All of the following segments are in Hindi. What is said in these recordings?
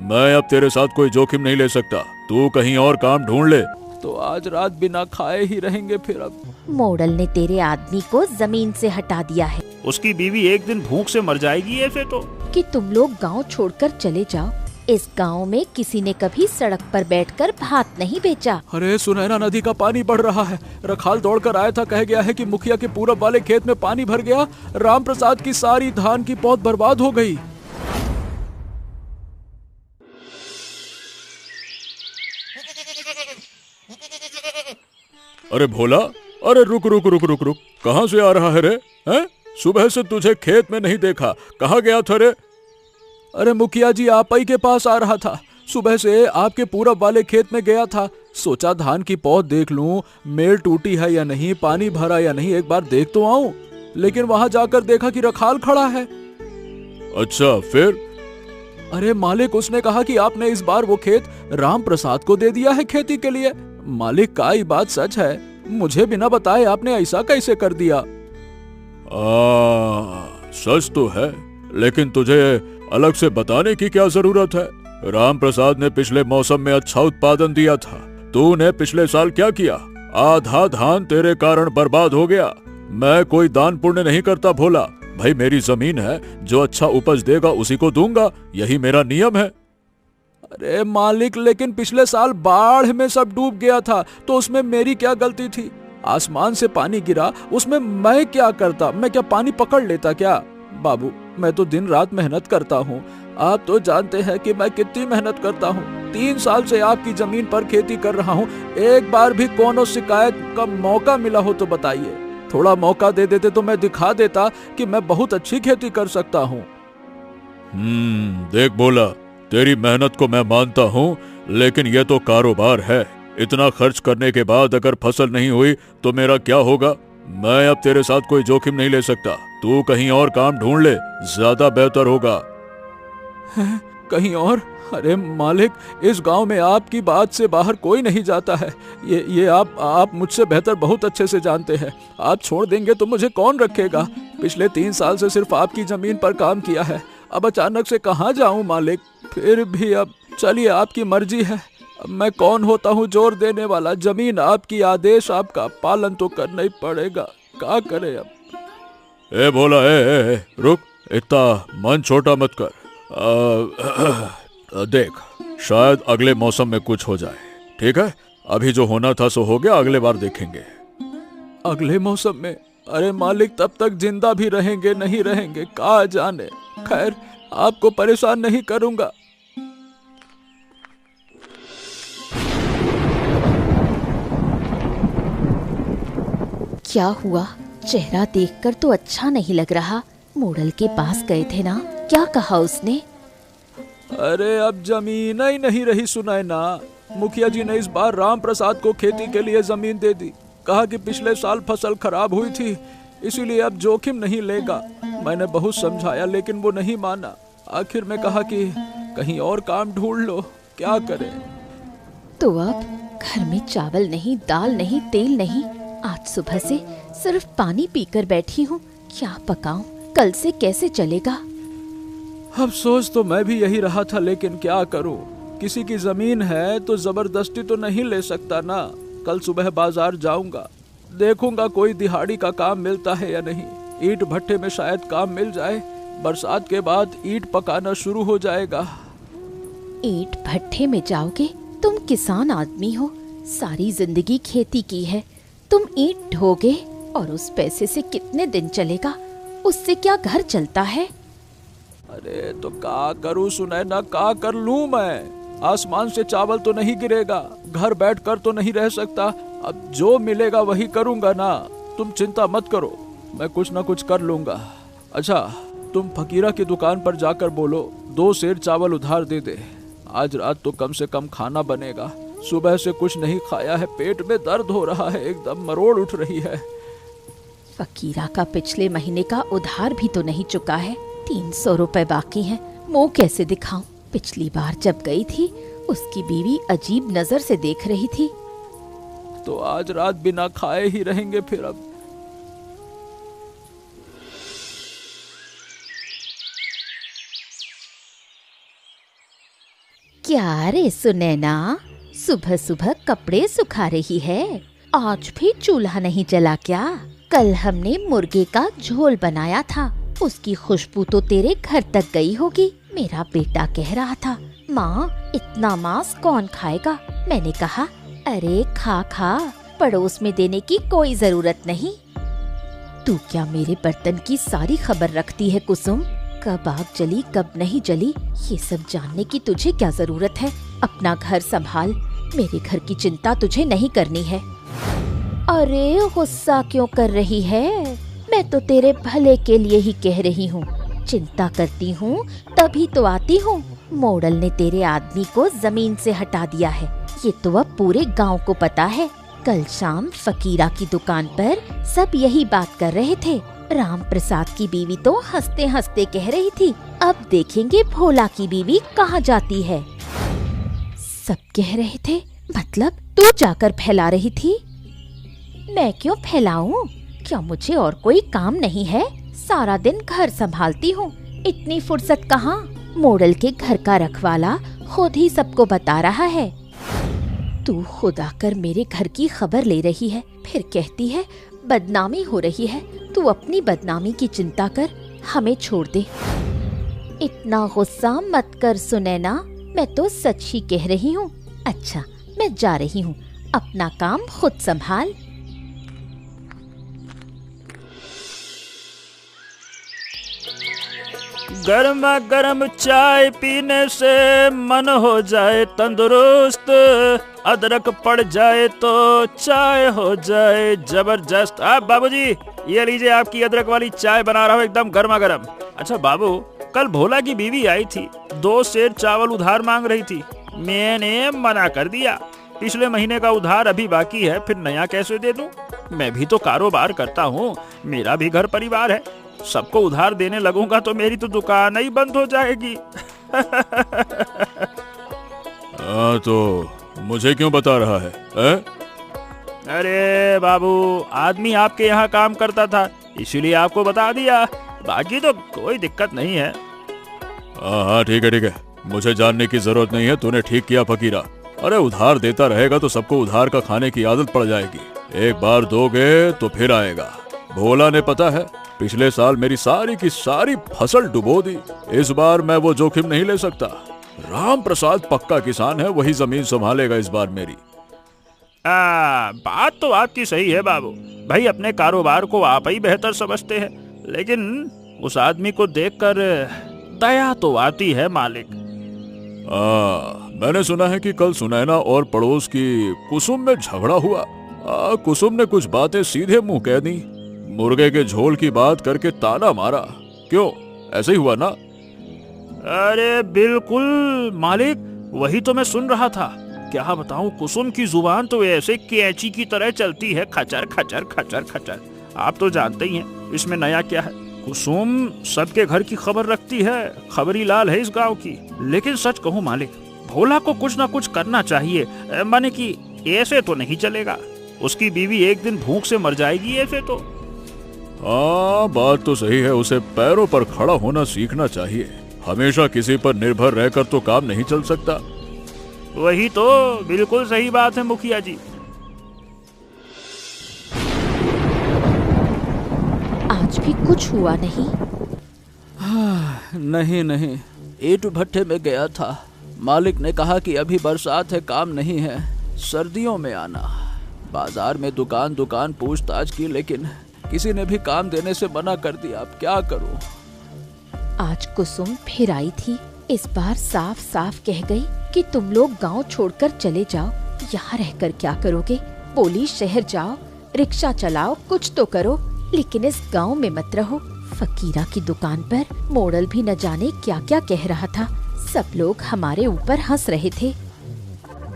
मैं अब तेरे साथ कोई जोखिम नहीं ले सकता। तू कहीं और काम ढूंढ ले। तो आज रात बिना खाए ही रहेंगे फिर अब। मोड़ल ने तेरे आदमी को जमीन से हटा दिया है उसकी बीवी एक दिन भूख से मर जाएगी ऐसे तो। कि तुम लोग गांव छोड़कर चले जाओ। इस गांव में किसी ने कभी सड़क पर बैठकर भात नहीं बेचा। अरे सुनैना नदी का पानी बढ़ रहा है। रखाल दौड़कर आया था, कह गया है कि मुखिया के पूरब वाले खेत में पानी भर गया। राम प्रसाद की सारी धान की पौध बर्बाद हो गई। अरे भोला, अरे रुक रुक रुक रुक रुक, कहाँ से आ रहा है रे? हैं? सुबह से तुझे खेत में नहीं देखा, कहाँ गया था रे? अरे मुखिया जी, आप ही के पास आ रहा था। सुबह से आपके पूरब वाले खेत में गया था। सोचा धान की पौध देख लूं, मेल टूटी है या नहीं, पानी भरा या नहीं, एक बार देख तो आऊं। लेकिन वहां जाकर देखा कि रखाल खड़ा है। अच्छा, फिर? अरे मालिक, उसने कहा कि आपने इस बार वो खेत राम प्रसाद को दे दिया है खेती के लिए। मालिक का ये बात सच है? मुझे बिना बताए आपने ऐसा कैसे कर दिया? सच तो है, लेकिन तुझे अलग से बताने की क्या जरूरत है? राम प्रसाद ने पिछले मौसम में अच्छा उत्पादन दिया था। तूने पिछले साल क्या किया? आधा धान तेरे कारण बर्बाद हो गया। मैं कोई दान पुण्य नहीं करता भोला, भाई मेरी जमीन है, जो अच्छा उपज देगा उसी को दूंगा, यही मेरा नियम है। अरे मालिक, लेकिन पिछले साल बाढ़ में सब डूब गया था, तो उसमें मेरी क्या गलती थी? आसमान से पानी गिरा, उसमें मैं क्या करता? मैं क्या पानी पकड़ लेता क्या? बाबू, मैं तो दिन रात मेहनत करता हूँ। आप तो जानते हैं कि मैं कितनी मेहनत करता हूँ। 3 साल से आपकी जमीन पर खेती कर रहा हूँ। एक बार भी कोनो शिकायत का मौका मिला हो तो बताइए। थोड़ा मौका दे देते तो मैं दिखा देता कि मैं बहुत अच्छी खेती कर सकता हूँ। देख बोला, तेरी मेहनत को मैं मानता हूँ, लेकिन यह तो कारोबार है। इतना खर्च करने के बाद अगर फसल नहीं हुई तो मेरा क्या होगा? मैं अब तेरे साथ कोई जोखिम नहीं ले सकता। तू कहीं और काम ढूंढ ले, ज्यादा बेहतर होगा। कहीं और? अरे मालिक, इस गांव में आपकी बात से बाहर कोई नहीं जाता है। ये आप मुझसे बेहतर बहुत अच्छे से जानते हैं। आप छोड़ देंगे तो मुझे कौन रखेगा? पिछले 3 साल से सिर्फ आपकी जमीन पर काम किया है। अब अचानक से कहाँ जाऊं मालिक? फिर भी अब चलिए, आपकी मर्जी है। अब मैं कौन होता हूँ जोर देने वाला? जमीन आपकी, आदेश आपका, पालन तो करना ही पड़ेगा। क्या करे अब? ए भोला, ए, रुक, इतना मन छोटा मत कर। देख, शायद अगले मौसम में कुछ हो जाए। ठीक है, अभी जो होना था सो हो गया, अगले बार देखेंगे। अगले मौसम में? अरे मालिक, तब तक जिंदा भी रहेंगे नहीं रहेंगे कहाँ जाने। खैर, आपको परेशान नहीं करूंगा। क्या हुआ? चेहरा देखकर तो अच्छा नहीं लग रहा। मोड़ल के पास गए थे ना, क्या कहा उसने? अरे अब जमीन ही नहीं रही सुनैना। मुखिया जी ने इस बार राम प्रसाद को खेती के लिए जमीन दे दी। कहा कि पिछले साल फसल खराब हुई थी, इसीलिए अब जोखिम नहीं लेगा। मैंने बहुत समझाया, लेकिन वो नहीं माना। आखिर में कहा कि कहीं और काम ढूंढ लो। क्या करें? तो अब घर में चावल नहीं, दाल नहीं, तेल नहीं। आज सुबह से सिर्फ पानी पीकर बैठी हूँ। क्या पकाऊं? कल से कैसे चलेगा? अब सोच तो मैं भी यही रहा था, लेकिन क्या करूं? किसी की जमीन है तो जबरदस्ती तो नहीं ले सकता ना। कल सुबह बाजार जाऊंगा, देखूंगा कोई दिहाड़ी का काम मिलता है या नहीं। ईंट भट्टे में शायद काम मिल जाए। बरसात के बाद ईंट पकाना शुरू हो जाएगा। ईंट भट्टे में जाओगे? तुम किसान आदमी हो, सारी जिंदगी खेती की है। तुम ईंट ढोगे और उस पैसे से कितने दिन चलेगा? उससे क्या घर चलता है? अरे तो क्या करूं सुनैना, क्या कर लूं मैं? आसमान से चावल तो नहीं गिरेगा, घर बैठकर तो नहीं रह सकता। अब जो मिलेगा वही करूंगा ना। तुम चिंता मत करो, मैं कुछ ना कुछ कर लूंगा। अच्छा, तुम फकीरा की दुकान पर जाकर बोलो 2 सेर चावल उधार दे दे। आज रात तो कम से कम खाना बनेगा। सुबह से कुछ नहीं खाया है, पेट में दर्द हो रहा है, एकदम मरोड़ उठ रही है। फकीरा का पिछले महीने का उधार भी तो नहीं चुका है। 300 रुपए बाकी हैं। मुंह कैसे दिखाऊं? पिछली बार जब गई थी, उसकी बीवी अजीब नजर से देख रही थी। तो आज रात बिना खाए ही रहेंगे फिर अब। क्या रे सुनैना, सुबह सुबह कपड़े सुखा रही है? आज भी चूल्हा नहीं जला क्या? कल हमने मुर्गे का झोल बनाया था, उसकी खुशबू तो तेरे घर तक गई होगी। मेरा बेटा कह रहा था, माँ इतना मांस कौन खाएगा? मैंने कहा अरे खा खा, पड़ोस में देने की कोई जरूरत नहीं। तू क्या मेरे बर्तन की सारी खबर रखती है कुसुम? कब आग जली कब नहीं जली ये सब जानने की तुझे क्या जरूरत है? अपना घर संभाल, मेरे घर की चिंता तुझे नहीं करनी है। अरे गुस्सा क्यों कर रही है? मैं तो तेरे भले के लिए ही कह रही हूँ। चिंता करती हूँ तभी तो आती हूँ। मोड़ल ने तेरे आदमी को जमीन से हटा दिया है, ये तो अब पूरे गांव को पता है। कल शाम फकीरा की दुकान पर सब यही बात कर रहे थे। राम प्रसाद की बीवी तो हंसते हंसते कह रही थी, अब देखेंगे भोला की बीवी कहाँ जाती है। सब कह रहे थे, मतलब तू जाकर फैला रही थी? मैं क्यों फैलाऊं? क्या मुझे और कोई काम नहीं है? सारा दिन घर संभालती हूँ, इतनी फुर्सत कहाँ? मोड़ल के घर का रखवाला खुद ही सबको बता रहा है। तू खुद आकर मेरे घर की खबर ले रही है, फिर कहती है बदनामी हो रही है। तू अपनी बदनामी की चिंता कर, हमें छोड़ दे। इतना गुस्सा मत कर सुनैना, मैं तो सच ही कह रही हूँ। अच्छा मैं जा रही हूँ, अपना काम खुद संभाल। गर्मा गर्म चाय पीने से मन हो जाए तंदुरुस्त, अदरक पड़ जाए तो चाय हो जाए जबरदस्त। आप बाबूजी ये लीजिए, आपकी अदरक वाली चाय बना रहा हूँ, एकदम गर्मा गर्म। अच्छा बाबू, कल भोला की बीवी आई थी, 2 सेर चावल उधार मांग रही थी, मैंने मना कर दिया। पिछले महीने का उधार अभी बाकी है, फिर नया कैसे दे दूं? मैं भी तो कारोबार करता हूँ, मेरा भी घर परिवार है। सबको उधार देने लगूंगा तो मेरी तो दुकान ही बंद हो जाएगी। तो मुझे क्यों बता रहा है? अरे बाबू, आदमी आपके यहाँ काम करता था इसीलिए आपको बता दिया, बाकी तो कोई दिक्कत नहीं है। हाँ ठीक है ठीक है, मुझे जानने की जरूरत नहीं है। तूने ठीक किया फकीरा। अरे उधार देता रहेगा तो सबको उधार का खाने की आदत पड़ जाएगी। एक बार दोगे तो फिर आएगा। भोला ने पता है पिछले साल मेरी सारी की सारी फसल डुबो दी। इस बार मैं वो जोखिम नहीं ले सकता। राम प्रसाद पक्का किसान है, वही जमीन संभालेगा इस बार मेरी। बात तो आपकी सही है बाबू भाई, अपने कारोबार को आप ही बेहतर समझते हैं, लेकिन उस आदमी को देखकर दया तो आती है मालिक। मैंने सुना है कि कल सुनैना और पड़ोस की कुसुम में झगड़ा हुआ। कुसुम ने कुछ बातें सीधे मुंह कह दी, मुर्गे के झोल की बात करके ताना मारा। क्यों, ऐसे ही हुआ ना? अरे बिल्कुल मालिक, वही तो मैं सुन रहा था। क्या बताऊं, कुसुम की जुबान तो ऐसे कैंची की तरह चलती है, खचर खचर खचर खचर। आप तो जानते ही हैं इसमें नया क्या है। कुसुम सबके घर की खबर रखती है, खबरी लाल है इस गांव की। लेकिन सच कहूं मालिक, भोला को कुछ ना कुछ करना चाहिए, माने कि ऐसे तो नहीं चलेगा। उसकी बीवी एक दिन भूख से मर जाएगी ऐसे तो। हाँ बात तो सही है, उसे पैरों पर खड़ा होना सीखना चाहिए। हमेशा किसी पर निर्भर रहकर तो काम नहीं चल सकता। वही तो, बिल्कुल सही बात है मुखिया जी। आज भी कुछ हुआ नहीं? नहीं नहीं, ईंट भट्ठे में गया था। मालिक ने कहा कि अभी बरसात है, काम नहीं है, सर्दियों में आना। बाजार में दुकान दुकान पूछताछ की, लेकिन किसी ने भी काम देने से मना कर दिया। अब क्या करूं? आज कुसुम फिर आई थी। इस बार साफ साफ कह गई कि तुम लोग गांव छोड़कर चले जाओ। यहाँ रहकर क्या करोगे? बोली शहर जाओ, रिक्शा चलाओ, कुछ तो करो, लेकिन इस गांव में मत रहो। फकीरा की दुकान पर मोड़ल भी न जाने क्या क्या कह रहा था। सब लोग हमारे ऊपर हंस रहे थे।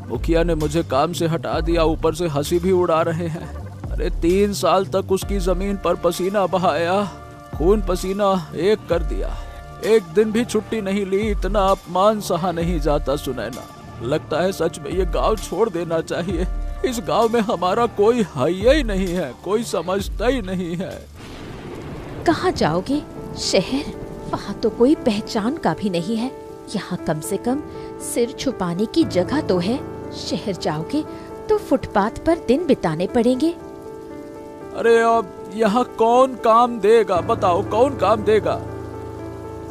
मुखिया ने मुझे काम से हटा दिया, ऊपर से हंसी भी उड़ा रहे हैं। अरे 3 साल तक उसकी जमीन पर पसीना बहाया, खून पसीना एक कर दिया। एक दिन भी छुट्टी नहीं ली। इतना अपमान सहा नहीं जाता सुनैना। लगता है सच में ये गांव छोड़ देना चाहिए। इस गांव में हमारा कोई है ही नहीं है, कोई समझता ही नहीं है। कहाँ जाओगे? शहर? वहाँ तो कोई पहचान का भी नहीं है। यहाँ कम से कम सिर छुपाने की जगह तो है। शहर जाओगे तो फुटपाथ पर दिन बिताने पड़ेंगे। अरे अब यहाँ कौन काम देगा, बताओ कौन काम देगा?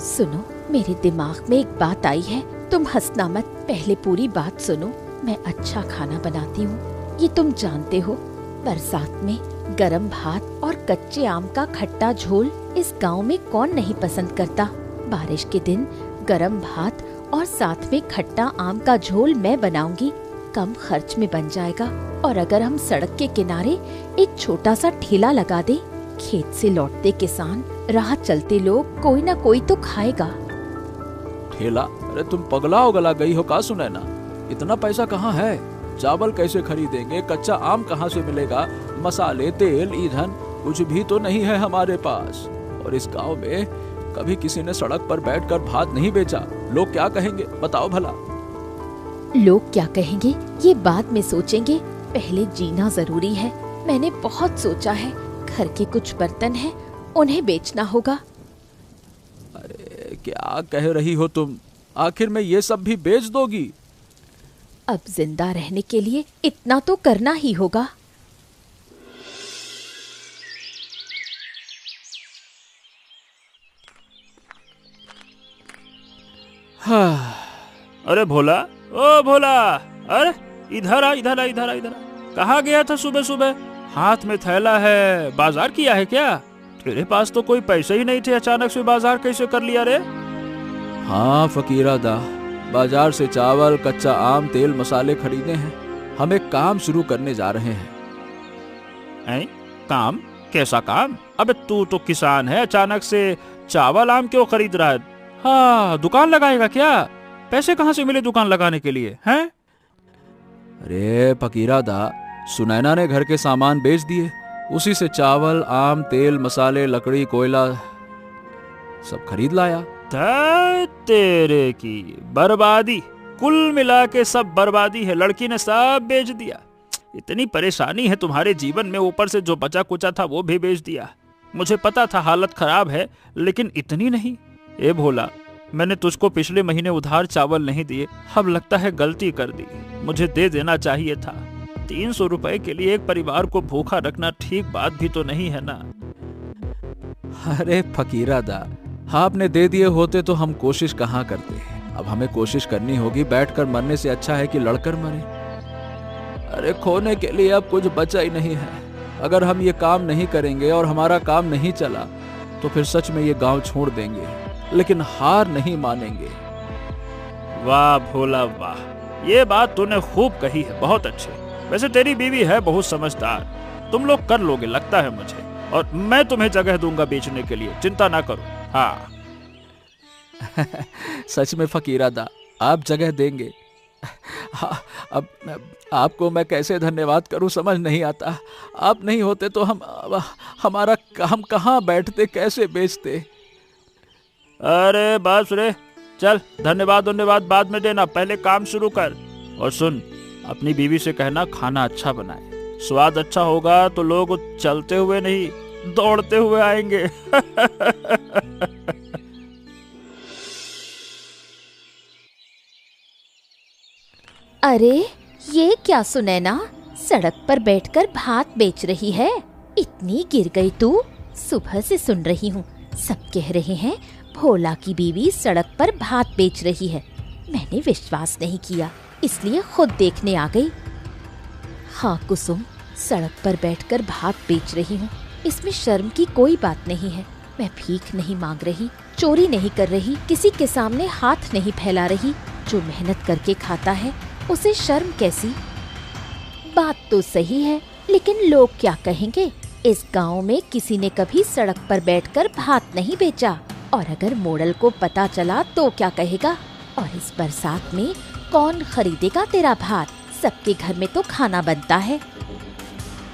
सुनो, मेरे दिमाग में एक बात आई है, तुम हंसना मत, पहले पूरी बात सुनो। मैं अच्छा खाना बनाती हूँ, ये तुम जानते हो। बरसात में गरम भात और कच्चे आम का खट्टा झोल इस गांव में कौन नहीं पसंद करता। बारिश के दिन गरम भात और साथ में खट्टा आम का झोल मैं बनाऊंगी, कम खर्च में बन जाएगा। और अगर हम सड़क के किनारे एक छोटा सा ठेला लगा दे, खेत से लौटते किसान, राह चलते लोग, कोई ना कोई तो खाएगा। ठेला? अरे तुम पगला उगला गई हो का सुनैना? इतना पैसा कहाँ है? चावल कैसे खरीदेंगे? कच्चा आम कहाँ से मिलेगा? मसाले, तेल, ईंधन कुछ भी तो नहीं है हमारे पास। और इस गांव में कभी किसी ने सड़क पर बैठकर भात नहीं बेचा। लोग क्या कहेंगे बताओ भला? लोग क्या कहेंगे ये बाद में सोचेंगे, पहले जीना जरूरी है। मैंने बहुत सोचा है, घर के कुछ बर्तन हैं, उन्हें बेचना होगा। अरे क्या कह रही हो तुम? आखिर में ये सब भी बेच दोगी? अब जिंदा रहने के लिए इतना तो करना ही होगा। हाँ। अरे भोला, ओ भोला, अरे इधर आ, इधर आ, इधर आ, इधर आ। कहाँ गया था सुबह सुबह? हाथ में थैला है, बाजार किया है क्या? तेरे पास तो कोई पैसे ही नहीं थे, अचानक से बाजार कैसे कर लिया रे? हाँ फकीरा दा, बाजार से चावल, कच्चा आम, तेल, मसाले खरीदे हैं। हम एक काम शुरू करने जा रहे हैं। काम? कैसा काम? अबे तू तो किसान है, अचानक से चावल आम क्यों खरीद रहा है? हाँ, दुकान लगाएगा क्या? पैसे कहाँ से मिले दुकान लगाने के लिए हैं? अरे फकीरा दा, सुनैना ने घर के सामान बेच दिए, उसी से चावल, आम, तेल, मसाले, लकड़ी, कोयला सब खरीद लाया। तेरे की बर्बादी, कुल मिला के सब बर्बादी है। लड़की ने सब बेच दिया। इतनी परेशानी है तुम्हारे जीवन में, ऊपर से जो बचा कुचा था वो भी बेच दिया। मुझे पता था हालत खराब है, लेकिन इतनी नहीं। ए भोला, मैंने तुझको पिछले महीने उधार चावल नहीं दिए, अब लगता है गलती कर दी। मुझे दे देना चाहिए था। 300 रुपए के लिए एक परिवार को भूखा रखना ठीक बात भी तो नहीं है ना। अरे फकीरा दा, आपने दे दिए होते तो हम कोशिश कहाँ करते हैं। अब हमें कोशिश करनी होगी, बैठकर मरने से अच्छा है कि लड़कर मरे। अरे खोने के लिए अब कुछ बचा ही नहीं है। अगर हम ये काम नहीं करेंगे और हमारा काम नहीं चला तो फिर सच में ये गांव छोड़ देंगे, लेकिन हार नहीं मानेंगे। वाह भोला वाह, ये बात तूने खूब कही है, बहुत अच्छे। वैसे तेरी बीवी है बहुत समझदार, तुम लोग कर लोगे लगता है मुझे, और मैं तुम्हें जगह दूंगा बेचने के लिए, चिंता ना करो। हाँ सच में फकीरा दा, आप जगह देंगे? हाँ, अब आपको मैं कैसे धन्यवाद करूं समझ नहीं आता। आप नहीं होते तो हमारा काम कहाँ बैठते, कैसे बेचते? अरे बस रे, चल धन्यवाद बाद में देना, पहले काम शुरू कर। और सुन, अपनी बीवी से कहना खाना अच्छा बनाए। स्वाद अच्छा होगा तो लोग चलते हुए नहीं दौड़ते हुए आएंगे। अरे ये क्या सुनैना, सड़क पर बैठकर भात बेच रही है? इतनी गिर गई तू? सुबह से सुन रही हूँ, सब कह रहे हैं भोला की बीवी सड़क पर भात बेच रही है। मैंने विश्वास नहीं किया, इसलिए खुद देखने आ गई। हाँ कुसुम, सड़क पर बैठकर भात बेच रही हूँ, इसमें शर्म की कोई बात नहीं है। मैं भीख नहीं मांग रही, चोरी नहीं कर रही, किसी के सामने हाथ नहीं फैला रही। जो मेहनत करके खाता है उसे शर्म कैसी? बात तो सही है, लेकिन लोग क्या कहेंगे? इस गांव में किसी ने कभी सड़क पर बैठकर भात नहीं बेचा, और अगर मोड़ल को पता चला तो क्या कहेगा? और इस बरसात में कौन खरीदेगा तेरा भात? सबके घर में तो खाना बनता है।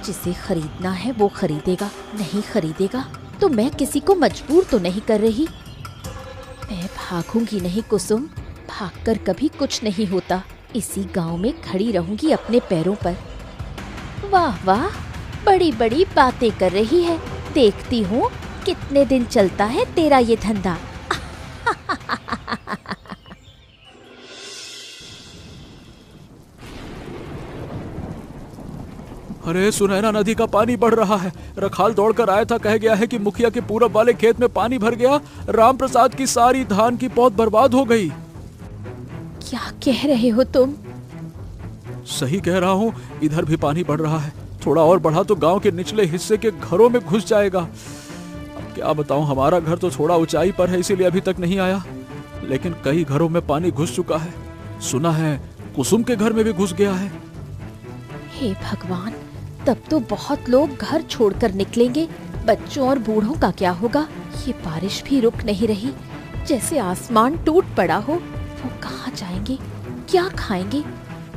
जिसे खरीदना है वो खरीदेगा, नहीं खरीदेगा तो मैं किसी को मजबूर तो नहीं कर रही। मैं भागूंगी नहीं कुसुम, भागकर कभी कुछ नहीं होता। इसी गांव में खड़ी रहूंगी अपने पैरों पर। वाह वाह, बड़ी बड़ी बातें कर रही है। देखती हूँ कितने दिन चलता है तेरा ये धंधा। अरे सुनैना, नदी का पानी बढ़ रहा है। रखाल दौड़कर आया था, कह गया है कि मुखिया के पूरब वाले खेत में पानी भर गया, राम प्रसाद की सारी धान की पौध बर्बाद हो गई। क्या कह रहे हो तुम? सही कह रहा हूँ, इधर भी पानी बढ़ रहा है। थोड़ा और बढ़ा तो गांव के निचले हिस्से के घरों में घुस जाएगा। अब क्या बताऊं, हमारा घर तो थोड़ा ऊंचाई पर है, इसीलिए अभी तक नहीं आया, लेकिन कई घरों में पानी घुस चुका है। सुना है कुसुम के घर में भी घुस गया है। हे भगवान, तब तो बहुत लोग घर छोड़कर निकलेंगे। बच्चों और बूढ़ों का क्या होगा? ये बारिश भी रुक नहीं रही, जैसे आसमान टूट पड़ा हो। वो कहाँ जाएंगे, क्या खाएंगे?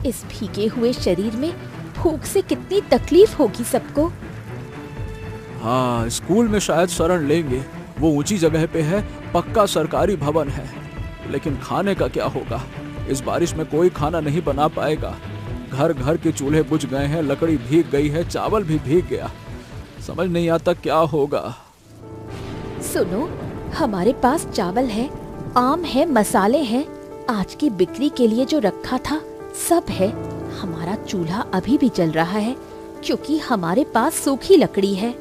इस भीगे हुए शरीर में भूख से कितनी तकलीफ होगी सबको। हाँ, स्कूल में शायद शरण लेंगे। वो ऊंची जगह पे है, पक्का सरकारी भवन है। लेकिन खाने का क्या होगा? इस बारिश में कोई खाना नहीं बना पाएगा। घर घर के चूल्हे बुझ गए हैं, लकड़ी भीग गई है, चावल भी भीग गया। समझ नहीं आता क्या होगा। सुनो, हमारे पास चावल है, आम है, मसाले हैं। आज की बिक्री के लिए जो रखा था सब है। हमारा चूल्हा अभी भी जल रहा है क्योंकि हमारे पास सूखी लकड़ी है।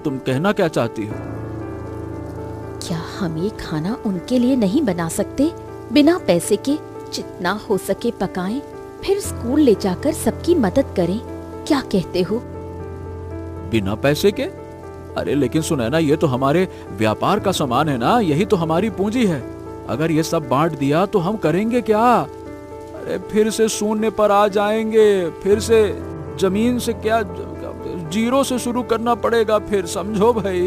तुम कहना क्या चाहती हो? क्या हम ये खाना उनके लिए नहीं बना सकते? बिना पैसे के जितना हो सके पकाएं, फिर स्कूल ले जाकर सबकी मदद करें। क्या कहते हो? बिना पैसे के? अरे लेकिन सुनैना, ये तो हमारे व्यापार का सामान है ना, यही तो हमारी पूंजी है। अगर ये सब बांट दिया तो हम करेंगे क्या? अरे फिर से शून्य पर आ जाएंगे, फिर से जमीन से क्या, जीरो से शुरू करना पड़ेगा फिर, समझो भाई।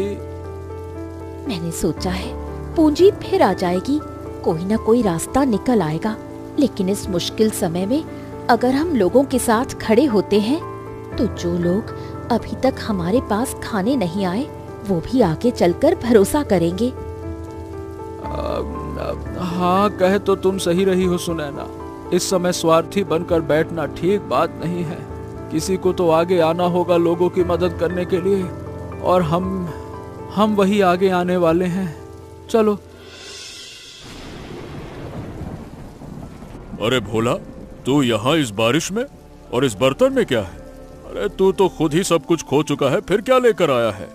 मैंने सोचा है पूंजी फिर आ जाएगी, कोई ना कोई रास्ता निकल आएगा। लेकिन इस मुश्किल समय में अगर हम लोगों के साथ खड़े होते हैं तो जो लोग अभी तक हमारे पास खाने नहीं आए, वो भी आगे चलकर भरोसा करेंगे। हाँ, कह तो तुम सही रही हो सुनैना। इस समय स्वार्थी बनकर बैठना ठीक बात नहीं है। किसी को तो आगे आना होगा लोगों की मदद करने के लिए, और हम वही आगे आने वाले हैं। चलो। अरे भोला, तू यहाँ इस बारिश में, और इस बर्तन में क्या है? अरे तू तो खुद ही सब कुछ खो चुका है, फिर क्या लेकर आया है?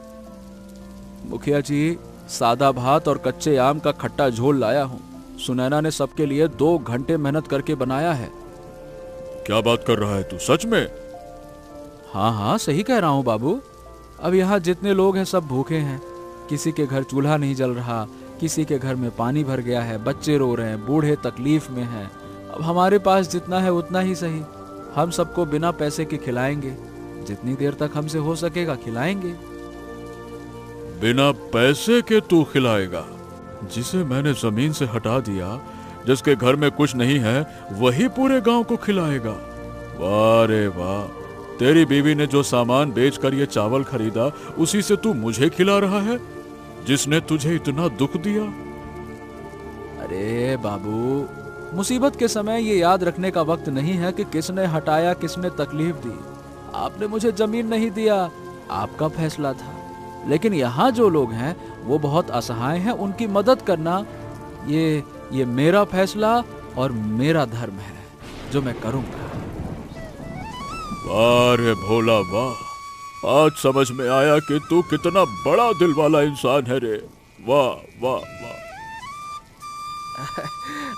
मुखिया जी, सादा भात और कच्चे आम का खट्टा झोल लाया हूँ। सुनैना ने सबके लिए 2 घंटे मेहनत करके बनाया है। क्या बात कर रहा है तू, सच में? हाँ हाँ, सही कह रहा हूँ बाबू। अब यहाँ जितने लोग हैं सब भूखे हैं। किसी के घर चूल्हा नहीं जल रहा, किसी के घर में पानी भर गया है, बच्चे रो रहे हैं, बूढ़े तकलीफ में हैं। अब हमारे पास जितना है उतना ही सही, हम सबको बिना पैसे के खिलाएंगे। जितनी देर तक हमसे हो सकेगा खिलाएंगे। बिना पैसे के तू खिलाएगा? जिसे मैंने जमीन से हटा दिया, जिसके घर में कुछ नहीं है, वही पूरे गांव को खिलाएगा? वाह रे वाह, तेरी बीवी ने जो सामान बेचकर ये चावल खरीदा, उसी से तू मुझे खिला रहा है, जिसने तुझे इतना दुख दिया। अरे बाबू, मुसीबत के समय ये याद रखने का वक्त नहीं है कि किसने हटाया, किसने तकलीफ दी। आपने मुझे जमीन नहीं दिया, आपका फैसला था। लेकिन यहाँ जो लोग हैं वो बहुत असहाय हैं, उनकी मदद करना ये मेरा फैसला और मेरा धर्म है, जो मैं करूँगा। वाह रे भोला वाह, आज समझ में आया कि तू कितना बड़ा दिल वाला इंसान है रे। वाह वाह वाह।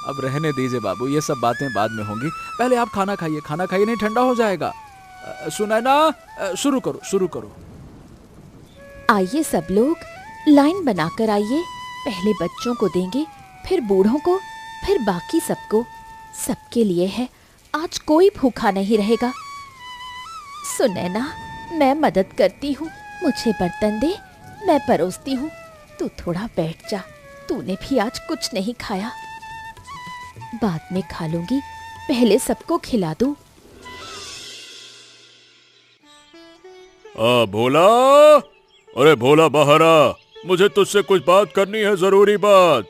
अब रहने दीजिए बाबू, ये सब बातें बाद में होंगी। पहले आप खाना खाइए, खाना खाइए, नहीं ठंडा हो जाएगा। सुनैना, शुरू करो। आइए सब लोग, लाइन बनाकर आइए। पहले बच्चों को देंगे, फिर बूढ़ों को, फिर बाकी सबको। सबके लिए है, आज कोई भूखा नहीं रहेगा। सुनैना, मैं मदद करती हूँ, मुझे बर्तन दे, मैं परोसती हूँ। तू थोड़ा बैठ जा, तूने भी आज कुछ नहीं खाया। बाद में खा लूंगी, पहले सबको खिला दूं। भोला, अरे भोला बाहर आ, मुझे तुझसे कुछ बात करनी है, जरूरी बात।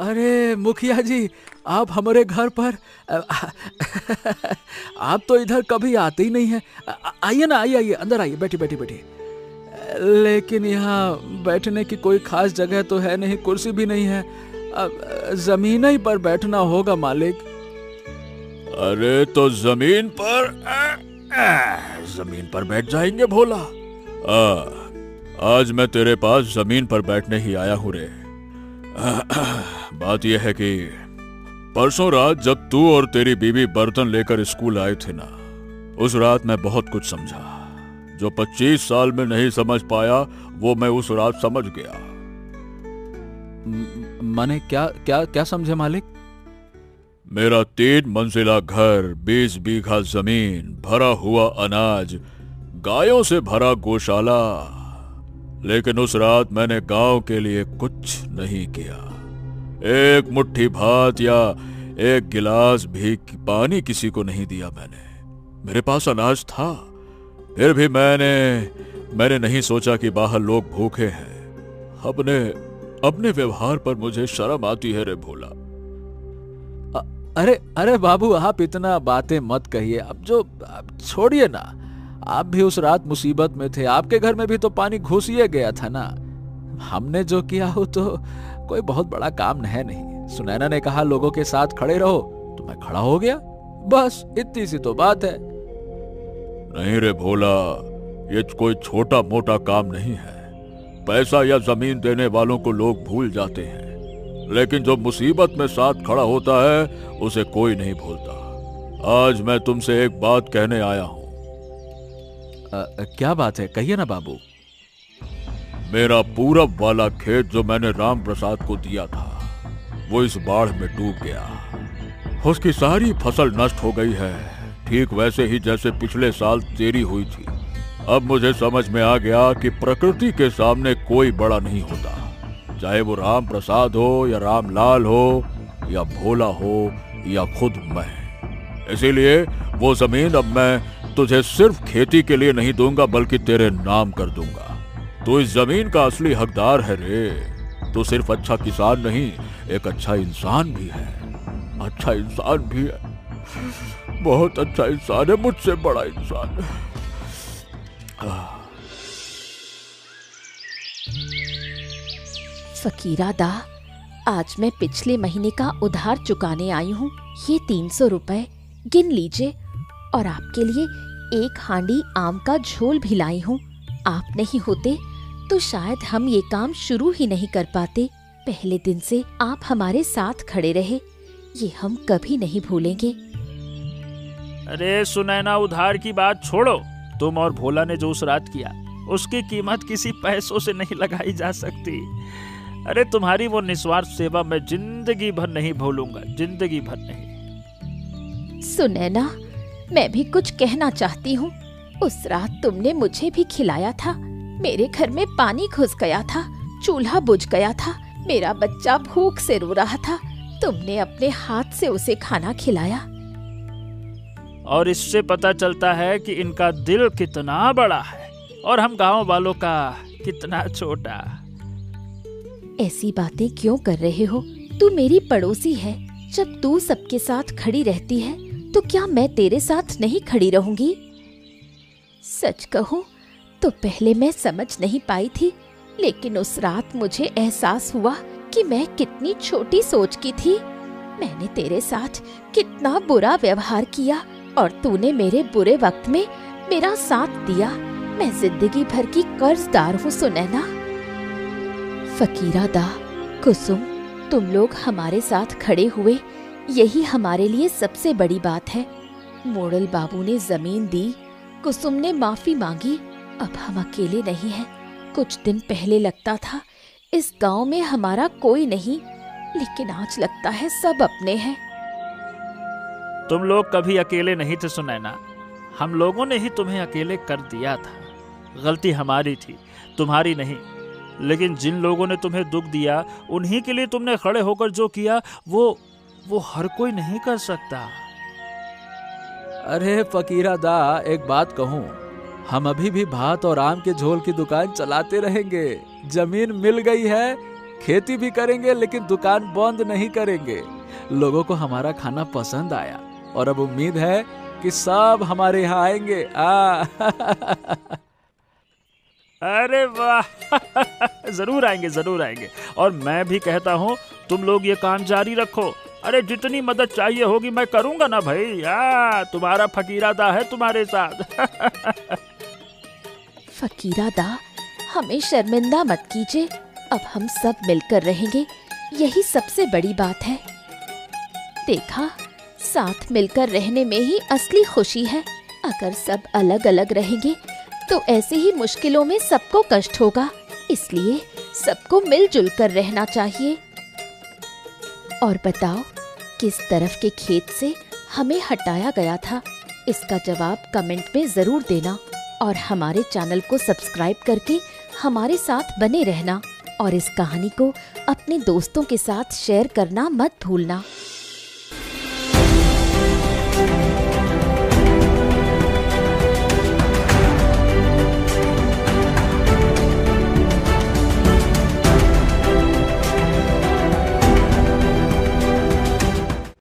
अरे मुखिया जी, आप हमारे घर पर आप तो इधर कभी आते ही नहीं हैं। आइए ना, आइए, अंदर आइए, बैठिए। लेकिन यहाँ बैठने की कोई खास जगह तो है नहीं, कुर्सी भी नहीं है। अब जमीन ही पर बैठना होगा मालिक। अरे तो जमीन पर जमीन पर बैठ जाएंगे भोला। आज मैं तेरे पास जमीन पर बैठने ही आया हूं रे। बात यह है कि परसों रात जब तू और तेरी बीवी बर्तन लेकर स्कूल आए थे ना, उस रात मैं बहुत कुछ समझा। जो 25 साल में नहीं समझ पाया वो मैं उस रात समझ गया। माने क्या क्या क्या समझे मालिक? मेरा 3 मंजिला घर, 20 बीघा जमीन, भरा हुआ अनाज, गायों से भरा गौशाला, लेकिन उस रात मैंने गांव के लिए कुछ नहीं किया। एक मुट्ठी भात या एक गिलास भी पानी किसी को नहीं दिया मैंने। मेरे पास अनाज था, फिर भी मैंने नहीं सोचा कि बाहर लोग भूखे हैं। अपने व्यवहार पर मुझे शर्म आती है रे भोला। अरे बाबू, आप इतना बातें मत कहिए। अब छोड़िए ना। आप भी उस रात मुसीबत में थे, आपके घर में भी तो पानी घुस ही गया था ना। हमने जो किया हो तो कोई बहुत बड़ा काम है नहीं। सुनैना ने कहा लोगों के साथ खड़े रहो, तो मैं खड़ा हो गया, बस इतनी सी तो बात है। नहीं रे भोला, ये कोई छोटा मोटा काम नहीं है। पैसा या जमीन देने वालों को लोग भूल जाते हैं, लेकिन जो मुसीबत में साथ खड़ा होता है उसे कोई नहीं भूलता। आज मैं तुमसे एक बात कहने आया हूं। क्या बात है, कहिए ना बाबू। मेरा पूरब वाला खेत जो मैंने राम प्रसाद को दिया था, वो इस बाढ़ में डूब गया। उसकी सारी फसल नष्ट हो गई है, ठीक वैसे ही जैसे पिछले साल तेरी हुई थी। अब मुझे समझ में आ गया कि प्रकृति के सामने कोई बड़ा नहीं होता, चाहे वो राम प्रसाद हो या रामलाल हो या भोला हो या खुद मैं। इसीलिए वो जमीन अब मैं तुझे सिर्फ खेती के लिए नहीं दूंगा, बल्कि तेरे नाम कर दूंगा। तू इस जमीन का असली हकदार है रे। तू सिर्फ अच्छा किसान नहीं, एक अच्छा इंसान भी है। अच्छा इंसान भी है, बहुत अच्छा इंसान है, मुझसे बड़ा इंसान। फकीरा दा, आज मैं पिछले महीने का उधार चुकाने आई हूँ। ये 300 रुपए गिन लीजिए, और आपके लिए 1 हांडी आम का झोल भी लाई हूँ। आप नहीं होते तो शायद हम ये काम शुरू ही नहीं कर पाते। पहले दिन से आप हमारे साथ खड़े रहे, ये हम कभी नहीं भूलेंगे। अरे सुनैना, उधार की बात छोड़ो। तुम और भोला ने जो उस रात किया, उसकी कीमत किसी पैसों से नहीं लगाई जा सकती। अरे तुम्हारी वो निस्वार्थ सेवा मैं जिंदगी भर नहीं भूलूंगा, जिंदगी भर नहीं। सुनैना, मैं भी कुछ कहना चाहती हूँ। उस रात तुमने मुझे भी खिलाया था, मेरे घर में पानी घुस गया था, चूल्हा बुझ गया था, मेरा बच्चा भूख से रो रहा था, तुमने अपने हाथ से उसे खाना खिलाया। और इससे पता चलता है कि इनका दिल कितना बड़ा है और हम गांव वालों का कितना छोटा। ऐसी बातें क्यों कर रहे हो? तू मेरी पड़ोसी है। जब तू सबके साथ खड़ी रहती है तो क्या मैं तेरे साथ नहीं खड़ी रहूंगी? सच कहूं तो पहले मैं समझ नहीं पाई थी, लेकिन उस रात मुझे एहसास हुआ कि मैं कितनी छोटी सोच की थी। मैंने तेरे साथ कितना बुरा व्यवहार किया और तूने मेरे बुरे वक्त में मेरा साथ दिया। मैं जिंदगी भर की कर्जदार हूँ सुनैना। फकीरा दा, कुसुम, तुम लोग हमारे साथ खड़े हुए, यही हमारे लिए सबसे बड़ी बात है। मोड़ल बाबू ने जमीन दी, कुसुम ने माफी मांगी। अब हम अकेले नहीं हैं। कुछ दिन पहले लगता था इस गांव में हमारा कोई नहीं, लेकिन आज लगता है सब अपने हैं। तुम लोग कभी अकेले नहीं थे सुनैना, हम लोगों ने ही तुम्हें अकेले कर दिया था। गलती हमारी थी, तुम्हारी नहीं। लेकिन जिन लोगों ने तुम्हें दुख दिया, उन्हीं के लिए तुमने खड़े होकर जो किया वो हर कोई नहीं कर सकता। अरे फकीरा दा, एक बात कहूँ, हम अभी भी भात और आम के झोल की दुकान चलाते रहेंगे। जमीन मिल गई है, खेती भी करेंगे, लेकिन दुकान बंद नहीं करेंगे। लोगों को हमारा खाना पसंद आया और अब उम्मीद है कि सब हमारे यहाँ आएंगे। अरे वाह जरूर आएंगे, जरूर आएंगे। और मैं भी कहता हूँ तुम लोग ये काम जारी रखो। अरे जितनी मदद चाहिए होगी मैं करूंगा ना भाई। तुम्हारा फकीरादा है तुम्हारे साथ। फकीरादा, हमें शर्मिंदा मत कीजिए। अब हम सब मिलकर रहेंगे, यही सबसे बड़ी बात है। देखा, साथ मिलकर रहने में ही असली खुशी है। अगर सब अलग अलग रहेंगे तो ऐसे ही मुश्किलों में सबको कष्ट होगा। इसलिए सबको मिलजुल कर रहना चाहिए। और बताओ, किस तरफ के खेत से हमें हटाया गया था? इसका जवाब कमेंट में जरूर देना और हमारे चैनल को सब्सक्राइब करके हमारे साथ बने रहना और इस कहानी को अपने दोस्तों के साथ शेयर करना मत भूलना।